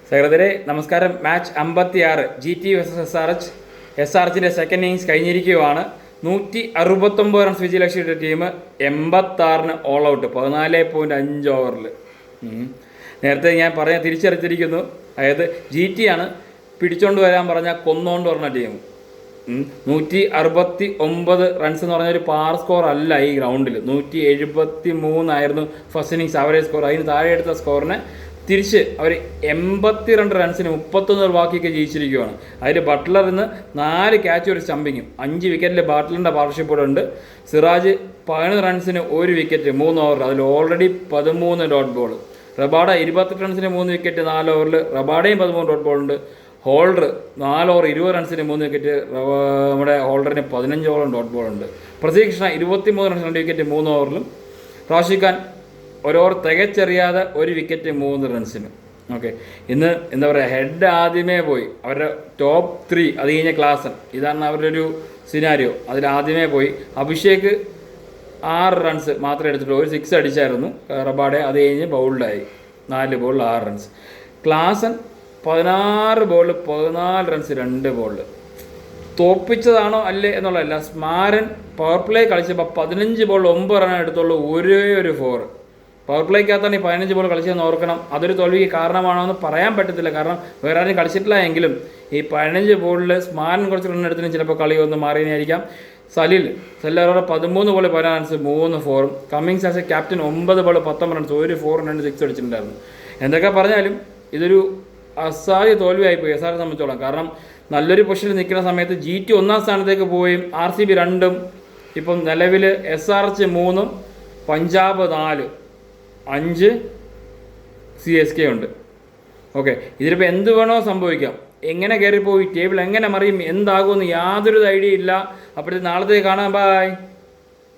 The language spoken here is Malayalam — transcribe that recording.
സഹോദരെ നമസ്കാരം. Match 56 GT vs SRH. SRHന്റെ സെക്കൻഡ് ഇന്നിങ്സ് കഴിഞ്ഞിരിക്കുകയാണ്. 169 റൺസ് വിജയ ലക്ഷ്യമിട്ട ടീം 86 ഓൾ ഔട്ട് 14.5 ഓവറിൽ. നേരത്തെ ഞാൻ തിരിച്ചറിച്ചിരിക്കുന്നു. അതായത് GT ആണ് പിടിച്ചോണ്ട് വരാൻ പറഞ്ഞാൽ കൊന്നോണ്ട് പറഞ്ഞ ടീം. 169 റൺസ് എന്ന് പറഞ്ഞൊരു പാർ സ്കോർ അല്ല ഈ ഗ്രൗണ്ടിൽ. 173 ആയിരുന്നു ഫസ്റ്റ് ഇന്നിങ്സ് ആവറേജ് സ്കോർ. അതിന് താഴെ എടുത്ത സ്കോറിനെ തിരിച്ച് അവർ 82 റൺസിന് 31 ബാക്കിയൊക്കെ ജയിച്ചിരിക്കുകയാണ്. അതിൽ ബട്ട്ലറിന്ന് 4 ക്യാച്ച് ഒരു സ്റ്റമ്പിങ്ങും 5 വിക്കറ്റിൽ ബട്ട്ലറിൻ്റെ പാർട്ണർഷിപ്പ് കൂടെ ഉണ്ട്. സിറാജ് 11 റൺസിന് 1 വിക്കറ്റ് 3 ഓവറിൽ, അതിൽ ഓൾറെഡി 13 ഡോട്ട് ബോൾ. റബാഡ 28 റൺസിന് 3 വിക്കറ്റ് 4 ഓവറിൽ, റബാഡയും 13 ഡോട്ട് ബോൾ ഉണ്ട്. ഹോൾഡർ 4 ഓവർ 20 റൺസിന് 3 വിക്കറ്റ്, നമ്മുടെ ഹോൾഡറിന് 15 ഓവറും ഡോട്ട് ബോൾ ഉണ്ട്. Prasidh Krishna 23 runs 2 wicket 3 ഓവറിലും. റാഷിദ് ഖാൻ ഒരു ഓവർ തികച്ചറിയാതെ 1 വിക്കറ്റ് 3 റൺസിന്. ഓക്കെ, ഇന്ന് എന്താ പറയുക, ഹെഡ് ആദ്യമേ പോയി. അവരുടെ ടോപ്പ് 3 അത് കഴിഞ്ഞ ക്ലാസൻ, ഇതാണ് അവരുടെ ഒരു സിനാരിയോ. അതിൽ ആദ്യമേ പോയി. അഭിഷേക് 6 റൺസ് മാത്രമേ എടുത്തിട്ടുള്ളൂ. ഒരു 6 അടിച്ചായിരുന്നു റബാഡെ. അത് കഴിഞ്ഞ് ബൗൾഡായി 4 ബോളിൽ 6 റൺസ്. ക്ലാസൻ 16 ബോളിൽ 14 റൺസ് 2 ബോളിൽ. തോപ്പിച്ചതാണോ അല്ലേ എന്നുള്ളതല്ല, സ്മാരൻ പവർ പ്ലേ കളിച്ചപ്പോൾ 15 ബോളിൽ 9 റൺ എടുത്തുള്ളൂ, ഒരേ ഒരു 4. പവർ പ്ലേക്കകത്താണ് ഈ 15 ബോൾ കളിച്ചതെന്ന് ഓർക്കണം. അതൊരു തോൽവിക്ക് കാരണമാണോ എന്ന് പറയാൻ പറ്റത്തില്ല, കാരണം വേറെ ആരും കളിച്ചിട്ടില്ല. എങ്കിലും ഈ 15 ബോളിൽ സ്മാരൻ കുറച്ച് റൺ എടുത്തിനും ചിലപ്പോൾ കളി ഒന്ന് മാറിയായിരിക്കാം. സലിൽ അവരുടെ 13 ball 14 runs 3 4. Cummings as A captain 9 ball 19 runs 1 4 2 6 അടിച്ചിട്ടുണ്ടായിരുന്നു. എന്തൊക്കെ പറഞ്ഞാലും ഇതൊരു അസാധ്യ തോൽവിയായിപ്പോയി SRH സംബന്ധിച്ചോളം. കാരണം നല്ലൊരു പൊസിഷനിൽ നിൽക്കുന്ന സമയത്ത് GT 1ാം സ്ഥാനത്തേക്ക് പോവുകയും RCB 2ഉം ഇപ്പം നിലവിൽ SRH 3ഉം പഞ്ചാബ് 4 5 CSK ഉണ്ട്. ഓക്കെ, ഇതിലിപ്പോൾ എന്ത് വേണോ സംഭവിക്കാം. എങ്ങനെ കയറിപ്പോയി ടേബിൾ എങ്ങനെ മറിയും എന്താകുമെന്ന് യാതൊരു ഐഡിയ ഇല്ല. അപ്പോഴത്തെ നാളത്തേക്ക് കാണാം. ബൈ.